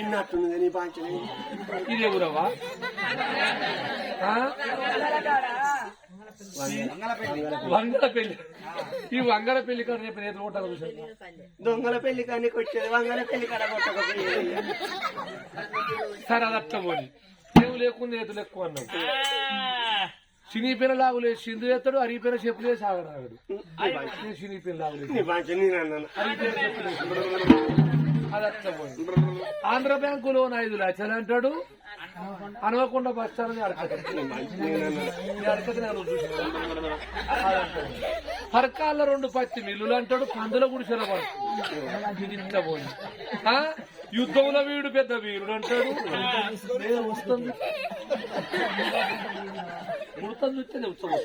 ఇన్నట్టుంది నీ పాంచని ఇదే ఊరవా వంగల పెళ్లి ఈ వంగల పెళ్లి కాడ రేపు రేపు కొట్టాలి దొంగల పెళ్లి కానీ కొట్టేది వంగల పెళ్లి కాడ కొట్టకపోయేది సరే అది అట్లా పోని ఏమి లేకుండా ఏతులు ఎక్కువ అన్నావు చినిపిన లాగులే సింధు ఎత్తాడు అరిగిపోయిన చెప్పులే సాగరాగడు చినిపిన లాగులే అరిగిపోయిన చెప్పులు అది అట్లా పోయి ఆంధ్ర బ్యాంకులో 5 లక్షలు అంటాడు అనవకుండా బస్తాలని పరకాల 2 పచ్చి మిల్లులు అంటాడు పందుల గుడిసెల పడుతుంది ఇంత పోయి యుద్ధంలో వీడు పెద్ద వీరుడు అంటాడు వస్తుంది ఉడతలు చూస్తేనే ఉత్సవం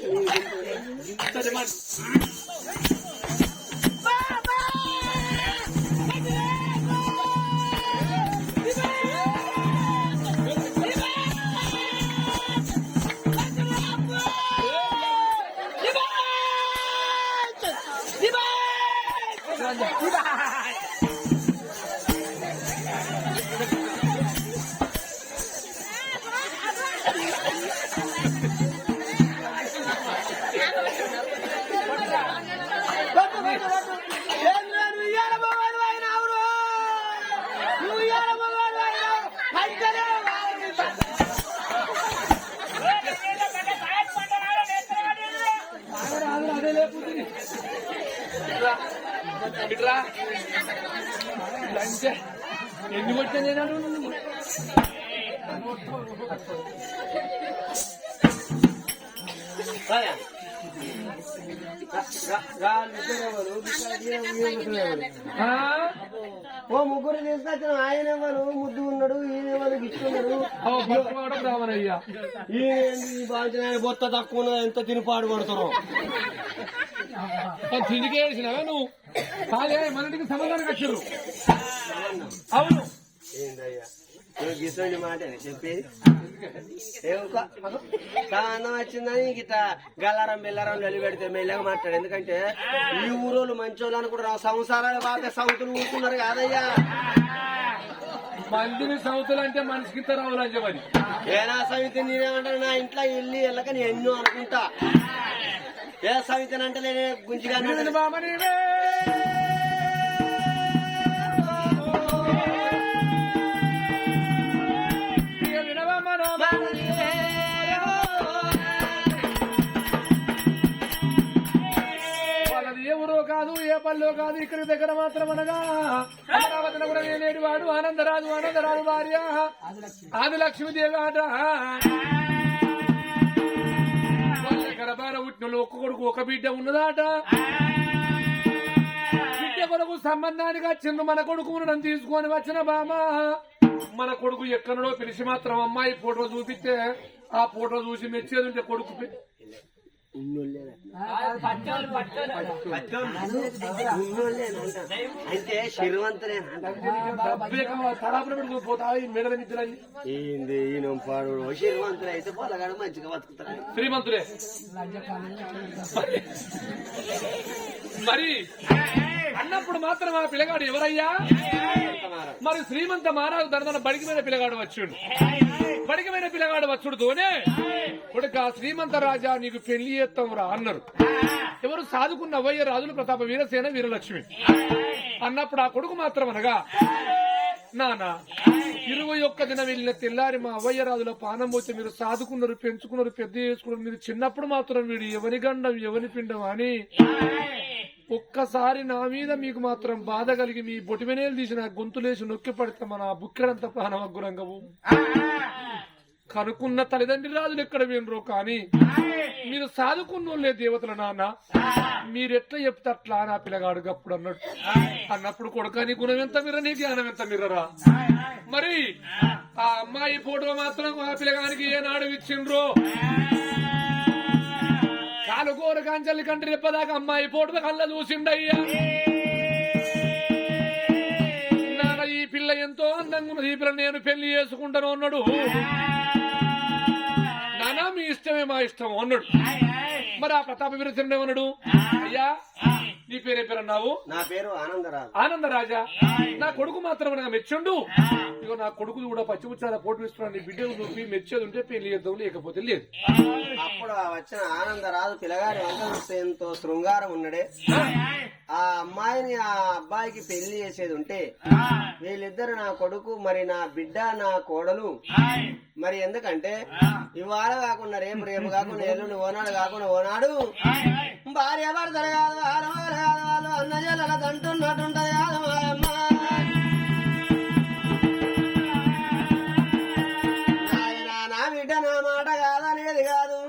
ఎన్ని కొట్టింది ఓ ముగ్గురు తీసుకొచ్చిన ఆయన ఎవరు ముద్దు ఉన్నాడు ఈయన ఎవరు గిట్టున్నాడు రావనయ్యా ఈ బాధ్యత బొత్త తక్కువ ఎంత తినిపాడు పడతారు తిండికి వేసినావా నువ్వు కాదే మనకి సమాధానం కట్టారు అవును ఏందయ్యా గిసండి మాట చెప్పేది సాధనం వచ్చిందని గిట్లా గల్లారం బెల్లారం నిలబెడితే మెల్లగా మాట్లాడు ఎందుకంటే ఈ ఊరోళ్ళు మంచోళ్ళు అనుకుంటారు సంసారాలు బాగా సౌతులు ఊరుకున్నారు కాదయ్యా మందిని సౌతులు అంటే మనిషికి ఇంత రావాలని చెప్పని ఏనా సవితి నేనేమంటాను నా ఇంట్లో వెళ్ళి వెళ్ళక నేను ఎన్నో అనుకుంటా ఏ సవితని అంటే నేను గుంజిగా ఏ ఊరో కాదు ఏ పల్లెలో కాదు ఇక్కడి దగ్గర మాత్రం అనగా అమరావతిలో కూడా నేనేడు వాడు ఆనందరాజు భార్య ఆదిలక్ష్మీదేవి ఆట గడబార పుట్టిన ఒక్క కొడుకు ఒక బిడ్డ ఉన్నదాట బిడ్డ కొడుకు సంబంధానికి వచ్చింది మన కొడుకు నన్ను తీసుకొని వచ్చిన బామ మన కొడుకు ఎక్కడో పిలిచి మాత్రం అమ్మాయి ఫోటో చూపిస్తే ఆ ఫోటో చూసి మెచ్చేది ఉంటే కొడుకు అంటే శిరవంతులే పోతా మెడల నిద్రని ఏంది ఈయన పాడు శిరవంతులు అయితే పొలగాడు మంచిగా బతుకుతారు శ్రీమంతులే మరి అన్నప్పుడు మాత్రం ఆ పిల్లగాడు ఎవరయ్యా మరి శ్రీమంత మహారాజు ధనధన బడికిమైన పిల్లగాడు వచ్చుడు బడికిమైన పిల్లగాడు వచ్చుడుతోనే కొడుక శ్రీమంత రాజా నీకు పెళ్లి చేస్తాం రా అన్నారు ఎవరు సాధుకున్న అవ్వయ్య రాజులు ప్రతాప వీరసేన వీరలక్ష్మి అన్నప్పుడు ఆ కొడుకు మాత్రం అనగా నానా 21 దినం వెళ్ళిన తెల్లారి మా అవ్వయ్య రాజుల పానం పోతే మీరు సాదుకున్నారు పెంచుకున్నారు పెద్ద చేసుకున్నారు మీరు చిన్నప్పుడు మాత్రం వీడు ఎవరి గండం ఎవరి పిండం అని ఒక్కసారి నా మీద మీకు మాత్రం బాధ కలిగి మీ బొటిమెనేలు తీసిన గొంతులేసి నొక్కి పడితే మన బుక్కెడంత ప్రాణమగ్గురంగవు కనుక్కున్న తల్లిదండ్రి రాజులు ఎక్కడ వినరు కానీ మీరు సాదుకున్నోళ్లే దేవతల నాన్న మీరెట్లా చెప్తే అట్లా నా పిల్లగాడు అప్పుడు అన్నాడు అన్నప్పుడు కొడుక నీ గుణం ఎంత మీర నీ జ్ఞానం ఎంత మీరరా మరి ఆ అమ్మాయి ఫోటో మాత్రం ఆ పిల్లగానికి ఏనాడు ఇచ్చిండ్రో కాలుగోర కాంచల్లి కంటి రెప్పదాకా అమ్మాయి ఫోటో కళ్ళ చూసిండయ్యా నాన్న ఈ పిల్ల ఎంతో అందంగా ఉన్నది ఈ పిల్ల నేను పెళ్లి చేసుకుంటాను అన్నాడు నానా మీ ఇష్టమే మా ఇష్టం అన్నాడు మరి ఆ ప్రతాప వీరచంద్రుడు ఏమన్నాడు అయ్యా నీ పేరే పేరు అన్నావు? నా పేరు ఆనందరాజు. ఆనందరాజా. నా కొడుకు మాత్రం అనగా మెచ్చుండు. ఇగో నా కొడుకు కూడా పచ్చిముచ్చాల పోటు ఇస్తున్నాడు. నీ బిడ్డకు చూపి మెచ్చేది ఉంటే పెళ్లి చేద్దాం, లేకపోతే లేదు. అప్పుడు వచ్చిన ఆనందరాజు పిల్లగాడి వంట చూస్తే ఎంతో శృంగారం ఉన్నాడే. ఆ అమ్మాయిని ఆ అబ్బాయికి పెళ్లి చేసేది ఉంటే వీళ్ళిద్దరు నా కొడుకు మరి నా బిడ్డ నా కోడలు. మరి ఎందుకంటే ఇవాళ కాకుండా రేపు రేపు కాకుండా ఎల్లుండి ఓనాడు కాకుండా ఓనాడు భార్య భర్తలు కాదు వాళ్ళు అన్నజల తంటున్నట్టుంటది కాదు మాయమ్మ. నా బిడ్డ నా మాట కాదనేది కాదు,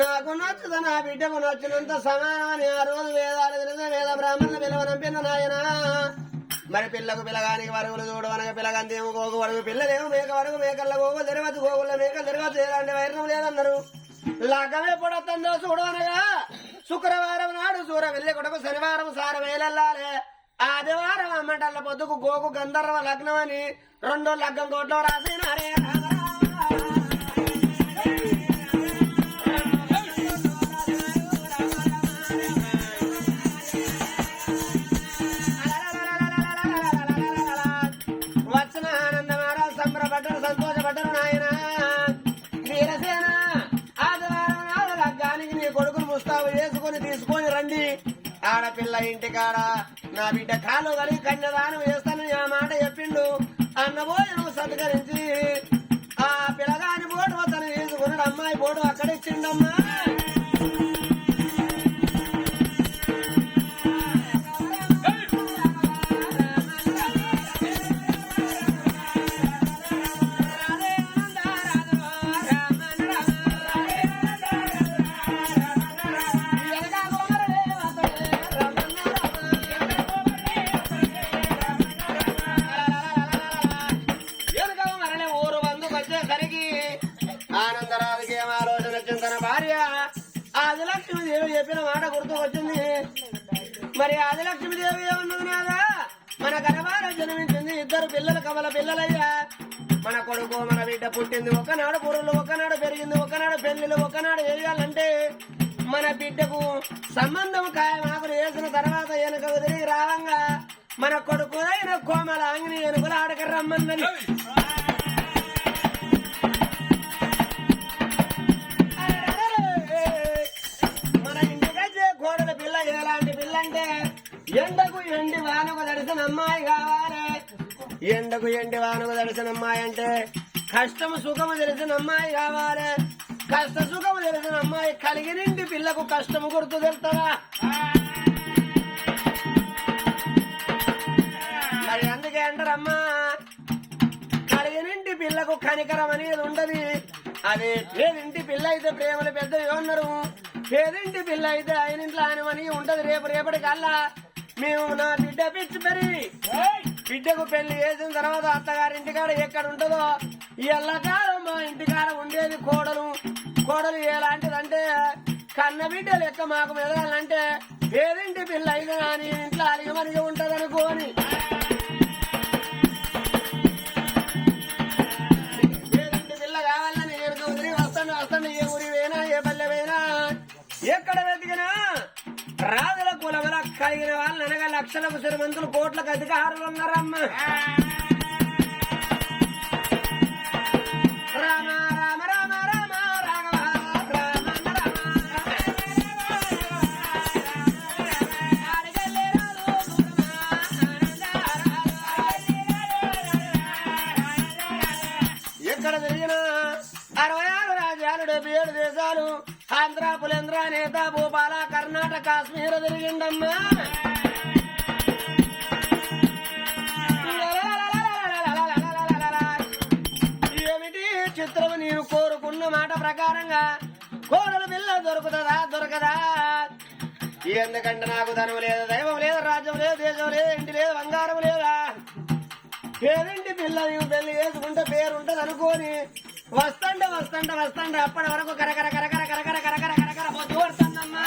నాకు నచ్చుదా నా బిడ్డకు నచ్చినంత సమానమని ఆ రోజు వేదాలు తెలిసిన వేద బ్రాహ్మణులు పిలవనంపిన నాయన. మరి పిల్లకు పిల్లగానికి వరుగులు చూడవనగా పిల్లగంతేమో గోగు వడుగు పిల్లలేమో మేక వడుగు మేకల్లో గోగు తెరవద్దు గోగుల మేకలు తెరవద్దు ఎలాంటి వైరం లేదన్నారు. లగ్గం ఎప్పుడొస్తుందో చూడవనగా శుక్రవారం నాడు సూర వెళ్ళి కొడుకు శనివారం సార వేలెల్లాలే. ఆదివారం అమ్మటల్ల పొద్దుకు గోగు గంధర్వ లగ్నం అని 2 లగ్గం కోట్లో రాసినారే. వచ్చిన ఆనందమారా సంబరపడ్డరు సంతోషపడ్డరు నాయన. వీరసేన ఆదివారం నాడు లగ్గానికి నీ కొడుకును ముస్తాబు చేసుకుని తీసుకొని రండి. ఆడపిల్ల ఇంటికాడ నా బిడ్డ కాలు కలిగి కన్యదానం చేస్తానని ఆ మాట చెప్పిండు. అన్నబోయను సత్కరించి ఆ పిల్లగాని బోటు అతను తీసుకున్నాడు. అమ్మాయి బోటు అక్కడిచ్చిండమ్మా. ఆనందరాజుకి ఏం ఆలోచన వచ్చింది, తన భార్య ఆదిలక్ష్మీదేవి చెప్పిన మాట గుర్తుకు వచ్చింది. మరి ఆదిలక్ష్మీదేవి ఏమన్నది నాదా, మన గర్భాన జన్మించింది 2 పిల్లలు కమల పిల్లలయ్యా. మన కొడుకు మన బిడ్డ పుట్టింది ఒకనాడు పురులు ఒకనాడు పెరిగింది ఒకనాడు పెళ్లిలు ఒకనాడు వేయాలంటే మన బిడ్డకు సంబంధం ఖాయమాకులు వేసిన తర్వాత వెనుకకు తిరిగి రావంగా మన కొడుకు అయిన కోమల అంగిని వెనుకలు ఆడక రమ్మన్నది. మన ఇంటికొచ్చే కోడల పిల్ల ఎలాంటి పిల్ల అంటే ఎండకు ఎండి వానకు దడిసిన అమ్మాయి కావాలి. ఎండకు ఎండి వానకు దడిసిన అమ్మాయి అంటే కష్టము సుఖము తెలిసిన అమ్మాయి కావాలి. కష్ట సుఖము తెలిసిన అమ్మాయి కలిగినింటి పిల్లకు కష్టము గుర్తు తెలుస్తారా? మరి అందుకే అంటారమ్మా, కలిగినింటి పిల్లకు కనికరం అనేది ఉండదు. అది పేదింటి పిల్ల అయితే ప్రేమలు పెద్దవి ఉన్నారు, పేదింటి పిల్ల అయితే ఆయనింట్లో ఆయనమని ఉంటది. రేపటి కల్లా మేము నా బిడ్డ పిచ్చి పెరిగి బిడ్డకు పెళ్లి చేసిన తర్వాత అత్తగారింటికాడ ఎక్కడ ఉంటుందో ఎల్లకాలం మా ఇంటికాడ ఉండేది కోడలు. కోడలు ఎలాంటిదంటే కన్న బిడ్డ లెక్క మాకు మెదగాలంటే పేదింటి పిల్ల అయితే కానీ ఇంట్లో అలిగమనిగా ఉంటది అనుకోని పేదింటి పిల్ల కావాలని నేను ఊరి వస్తాను ఏ ఊరి పోయినా ఏ పల్లె పోయినా ఎక్కడ వెతికినా రాజుల కులముల కలిగిన వాళ్ళు అనగా లక్షలకు శ్రీమంతులు కోట్లకు అధికారులు ఉన్నారమ్మ. రామ రామ రామ రామ రాఘవ రామ ఎక్కడ తిరిగినా 66 రాజ్యాలు 77 దేశాలు ఆంధ్ర పులేంద్ర నేత భూపాల కర్ణాటక కాశ్మీర్ తిరిగిండమ్మా. ఏమిటి చిత్రము నీవు కోరుకున్న మాట ప్రకారంగా కోడలు పిల్ల దొరుకుతుందా దొరకదా? ఎందుకంటే నాకు ధనం లేదు, దైవం లేదు, రాజ్యం లేదు, దేశం లేదు, ఇంటి లేదు, బంగారం లేదా. పేరింటి పిల్ల నీవు పెళ్లి చేసుకుంటే పేరుంటది అనుకోని వస్తండే అప్పటి వరకు కరకర కరకర కరకర కరకర కరకర పొద్దు కొడుతుందమ్మా.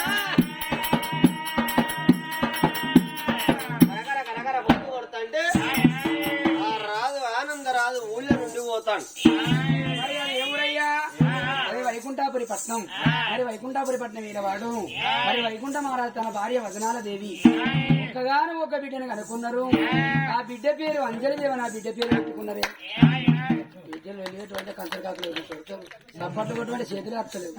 కరకర కరకర పొద్దు కొడుతుంటే ఆ రాజు ఆనందరాజు ఊళ్ళో నుండి పోతాడు. మరి అది ఎవరయ్యా? అది వైకుంఠ వైకుంఠాపురి పట్నం. మరి వైకుంఠాపురి పట్నం వీరవాడు. మరి వైకుంఠ మహారాజు తన భార్య వదనాల దేవి ఒక్కగాను ఒక బిడ్డను కనుక్కున్నారు. ఆ బిడ్డ పేరు అంజలిదేవ. నా బిడ్డ పేరు పెట్టుకున్నారే. బిడ్డలు వెళ్ళేటువంటి కంచర్ కాకులు సప్పట్లు కొట్టుకుంటే చేతులు అత్తలేవు.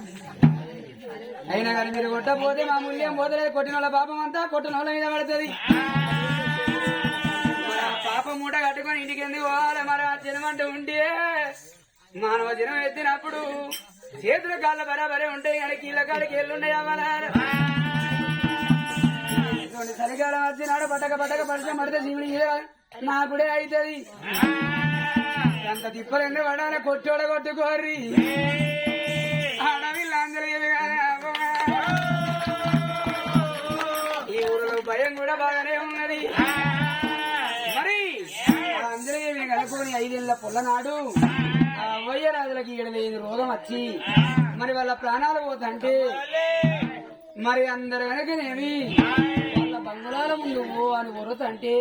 అయినా కానీ మీరు కొట్టపోతే మా మూల్యం పోతలేదు. కొట్టిన వాళ్ళ పాపం అంతా కొట్టిన వాళ్ళ మీద పడుతుంది. పాపం మూట కట్టుకొని ఇంటికి ఎందుకు పోవాలి? మరి ఆ జనమంటూ ఉంటే మానవ జనం ఎత్తినప్పుడు చేతుల కాళ్ళ బరాబరే ఉంటాయి. కానీ కీళ్ళ కాళ్ళకి ఎల్లుండే అవ్వాలి. చలికాలం వచ్చినాడు పట్టక పరిచయం పడితే శివుడి నాకుడే అవుతుంది. అంత తిప్పలు ఎందుకు పడాలి? కొట్టోడ కొట్టుకోర్రి ఆడవిల్లు అందరికీ. ఈ ఊరిలో భయం కూడా బాగానే ఉన్నది. మరి అందరికీ కనుక్కొని 5 ఏళ్ల పొల్లనాడు ఆ అవ్వయ్య రాజులకి 7 రోగం వచ్చి మరి వాళ్ళ ప్రాణాలు పోతంటే మరి అందరు వెనకనేమి వాళ్ళ బంగుళాల ముందు ఓ అని ఒరుతంటే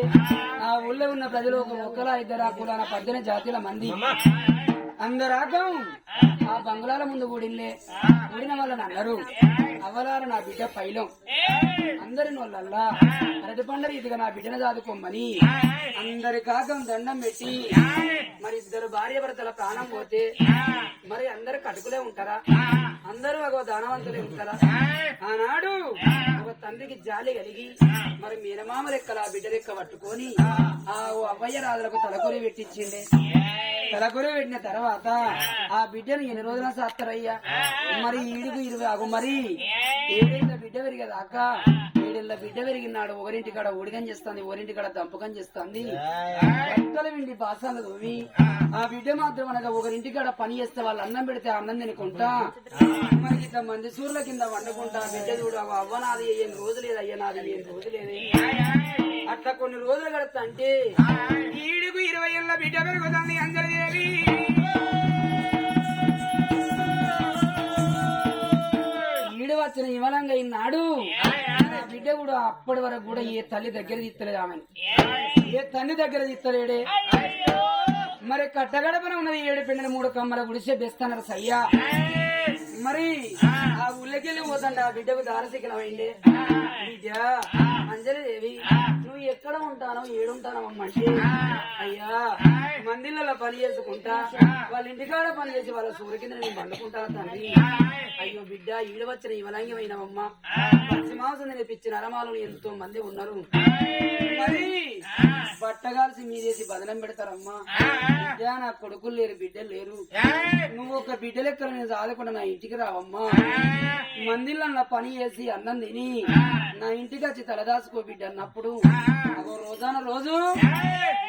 ఆ ఊళ్ళో ఉన్న ప్రజలు ఒకలా 2 కులాల 18 జాతుల మంది అందరాకం ఆ బంగుళాల ముందు ఊడిల్లే. ఊడిన వాళ్ళని అన్నారు, అవ్వలారు నా బిడ్డ పైలం అందరి నోళ్ళల్లా అరటి పండ రీతిగా నా బిడ్డను దాదుకోమని అందరి కాకం దండం పెట్టి మరి 2 భార్య భర్తల ప్రాణం పోతే మరి అందరు కటుకులే ఉంటారా? అందరూ ఒక దానవంతులే ఉంటారా? ఆనాడు ఒక తండ్రికి జాలి కలిగి మరి మీనమామ లెక్కల బిడ్డ లెక్క పట్టుకొని ఆ అవ్వయ్య రాజులకు తలకొరి పెట్టించిండే. తలకొరి పెట్టిన తర్వాత ఆ బిడ్డను 8 రోజుల సాస్తారయ్యా. మరి 7 మరి 7 ఏళ్ల బిడ్డ పెరిగేదాకా 7 ఏళ్ల బిడ్డ పెరిగినాడు. ఒకరింటి కాడ ఊడిగం చేస్తుంది, ఒకరింటి కాడ దంపకం చేస్తుంది. బట్టల విండి బాసాలు తోవి ఆ బిడ్డ మాత్రం అనగా ఒకరింటి కాడ పని చేస్తే వాళ్ళు అన్నం పెడితే అన్నం తినుకుంటా మరి ఇంత మంది సూర్యుల కింద వండుకుంటా. బిడ్డ చూడు అవ్వ నాది 8 రోజులు లేదు, అయ్యా నాది 8 రోజులు లేదు. అట్లా కొన్ని రోజులు గడుస్తా అంటే 7కు 20 ఏళ్ల బిడ్డ పెరుగుతుంది అంజలిదేవి. వచ్చిన ఇమలంగా ఇన్నాడు బిడ్డ కూడా అప్పటి వరకు కూడా ఏ తల్లి దగ్గర తీస్తలేదు. ఆమెను ఏ తండ్రి దగ్గర తీస్తలేడే. మరి కట్టగడపన ఉన్నది 7 పిండిన 3 కమ్మల గుడిసే బెస్తన్నారు సయ్యా. మరి ఆ ఊళ్ళకెళ్ళి పోతాండి ఆ బిడ్డకు దారశిఖలమైండే. బిడ్డ అంజలిదేవి నువ్వు ఎక్కడ ఉంటానో ఏడుంటానమ్మంటే అయ్యా మందిళ్ళలో పని చేసుకుంటా వాళ్ళ ఇంటికాడ పని చేసి వాళ్ళ సూర్య కింద నేను పండుకుంటాను తండ్రి. అయ్యో బిడ్డ ఈడ వచ్చిన ఇవలంగమైనవమ్మ పశ్చిమాసం నేర్పించిన అరమాలు ఎంతో మంది ఉన్నారు. మరి బట్టగాల్సి మీదేసి బదనం పెడతారమ్మా. బిడ్డ నా కొడుకులు లేరు, బిడ్డలు లేరు. నువ్వు ఒక బిడ్డ లెక్కలు నేను చదువుకుంటా నా ఇంటికి రావమ్మా. మందిళ్ళ పని చేసి అన్నం తిని నా ఇంటికి వచ్చి తలదాసుకో బిడ్డ అన్నప్పుడు రోజాన రోజు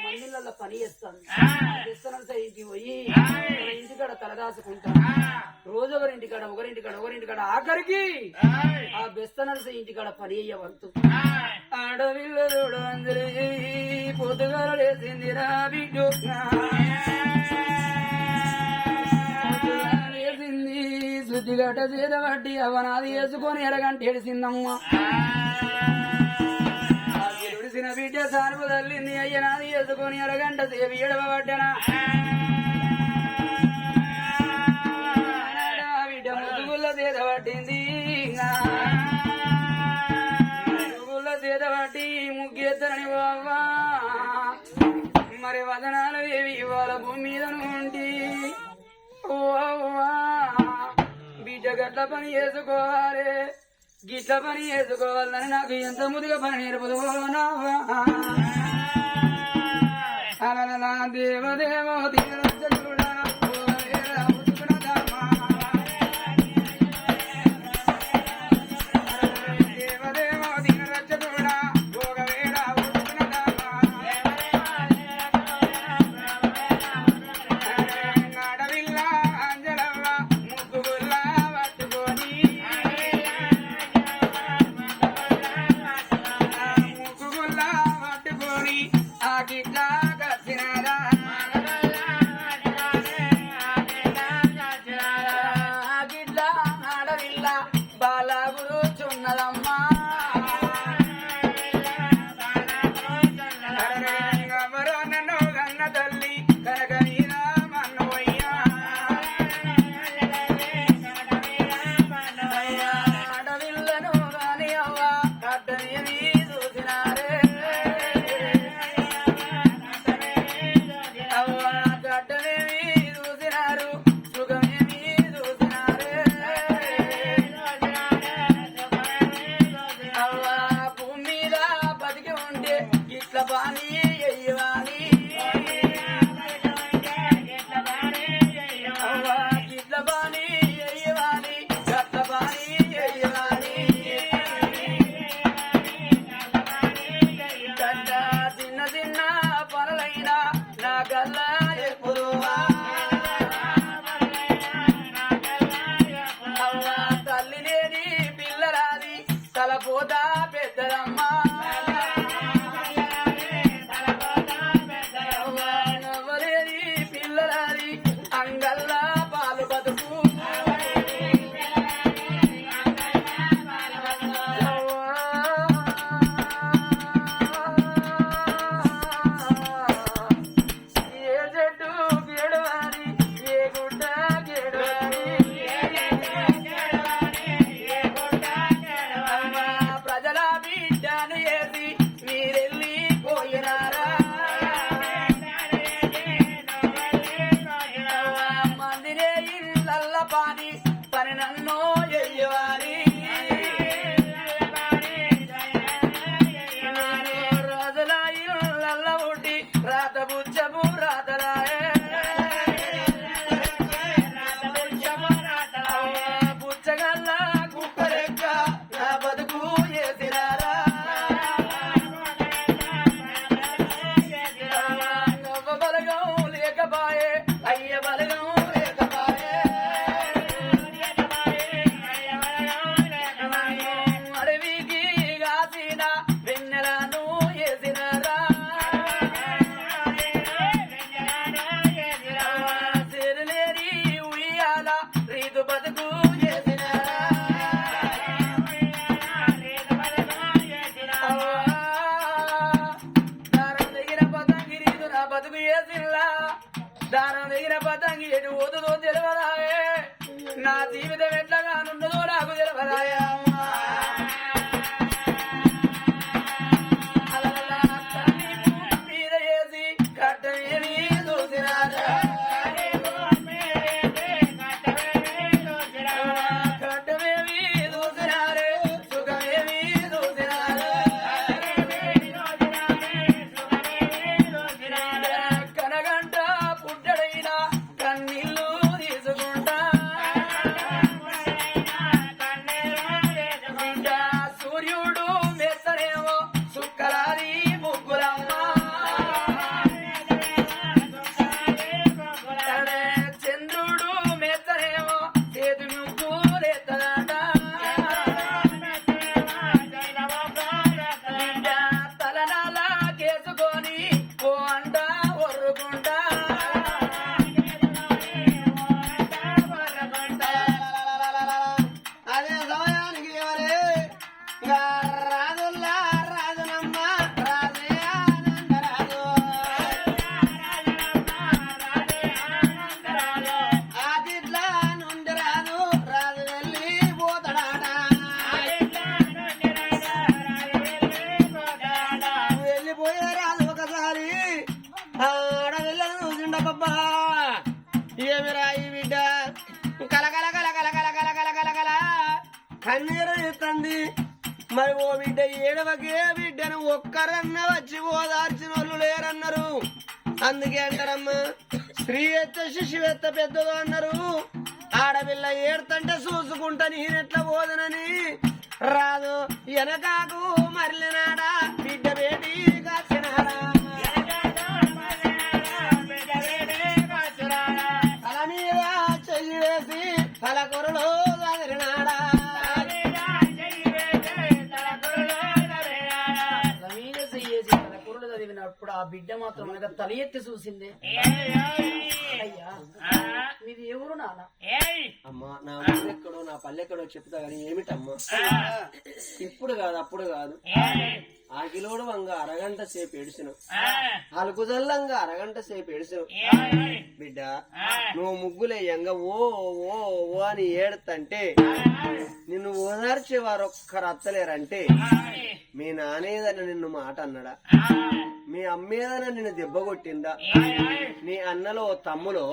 మందిళ్ళ పని చేస్తాను. చేస్తానంత ఇంటికి పోయి ఇంటికాడ తలదాసుకుంటా. రోజు ఒకరింటికాడ ఆఖరికి ఆ బెస్తనర్స ఇంటికాడ పని అయ్యవంతు. ఆడవిల్ల చూడు అందరి పొద్దుగాలు లేసిందిరా బిడ్డు లేసింది శుద్ధిగట్ట చేత పట్టి అవనాది వేసుకొని ఎరగంట ఏడిసిందమ్మ. ఏడిసిన బిడ్డ సార్పు తల్లింది అయ్యనాది వేసుకొని ఎరగంట సేవి ఎడవబడ్డనా. బిడ్డ ముదుగుల్ల చేత పట్టింది చేత పట్టి ముగ్గెత్తరని బావా. మరి వదనాలు ఏవి ఇవాళ భూమి మీద నుండి బిడ్డ గట్ల పని చేసుకోవాలి, గిట్ల పని చేసుకోవాలని నాకు ఎంత ముదిగా పని నేర్పదు అలా దేవదేవో తీరచూడా అయ్య బలగం లేకపాయే అడవికి కాసిన వెన్నెలను వేసినారా సిరులేని ఉయ్యాల రీతు బతుకు చేసినారా దారం దగ్గర పతంగి రీతు నా బతుకు చేసినలా దారం దగ్గర పతంగి ఎటు పోతుందో తెలియదాయే నా జీవితం ఎట్లాగా నుండదో నాకు తెలియదాయా మీద వేసి కట్టమేమి చూసినారా కట్టమేమి చూసినారే సుఖమేమి చూసినారే కనగంట పుట్టడైనా కన్నీళ్ళు తీసుకుంటా సూర్యుడు మెత్తనేమో సుక్కరాది ముగ్గులమ్మ చంద్రుడు మెత్తనేమో చేతి ముగ్గులెత్తదట తలనాల కేసుకొని ఓ అంట ఒర్రుకుంటా అదే సమయానికి ఎవరే ఇంకా రాజుల్లా రాజునమ్మ రాజే ఆనందరాజు ఆదిట్లా నుండి రాజు రాజు వెళ్ళి పోతాడాట వెళ్ళిపోయే రాజు ఒకసారి ఆడవిల్లని చూసిండబ్బా ఏమిరా ఈ బిడ్డ కలకల కలకల కలకల కలకల కల కన్నీరు ఎత్తంది మరి ఓ బిడ్డ ఏడవకే బిడ్డను ఒక్కరన్న వచ్చి ఓదార్చిన వాళ్ళు లేరన్నారు అందుకే అంటారమ్మా స్త్రీ ఎత్త శిశువు ఎత్త పెద్దదో అన్నారు ఆడపిల్ల ఏడుతంటే చూసుకుంటా నేనెట్లా పోదనని రాదు వెనకాకు మరలినాడా బిడ్డ బేటీ కాచినాడా తల మీద చెయ్యి వేసి తల కొరలో చదిరినాడా మీద చెయ్యేసి తన కుర్రలు చదివినప్పుడు ఆ బిడ్డ మాత్రం వెనక తల ఎత్తి చూసింది అయ్యా మీది ఎవరు నాన్న అమ్మా నా ఊరెక్కడో నా పల్లెక్కడో చెప్తా కానీ ఏమిటమ్మా ఇప్పుడు కాదు అప్పుడు కాదు ఆకిలోడు వంగ అరగంట సేపు ఏడిసిను అలుకుజల్లంగా అరగంట సేపు ఏడిసిను బిడ్డ నువ్వు ముగ్గులేయంగా ఓ ఓ ఓ అని ఏడుతంటే నిన్ను ఓదార్చే వారు ఒక్కరు అత్తలేరంటే మీ నానేదన నిన్ను మాట అన్నాడా మీ అమ్మేదన నిన్ను దెబ్బ కొట్టిందా నీ అన్నలో తమ్ములో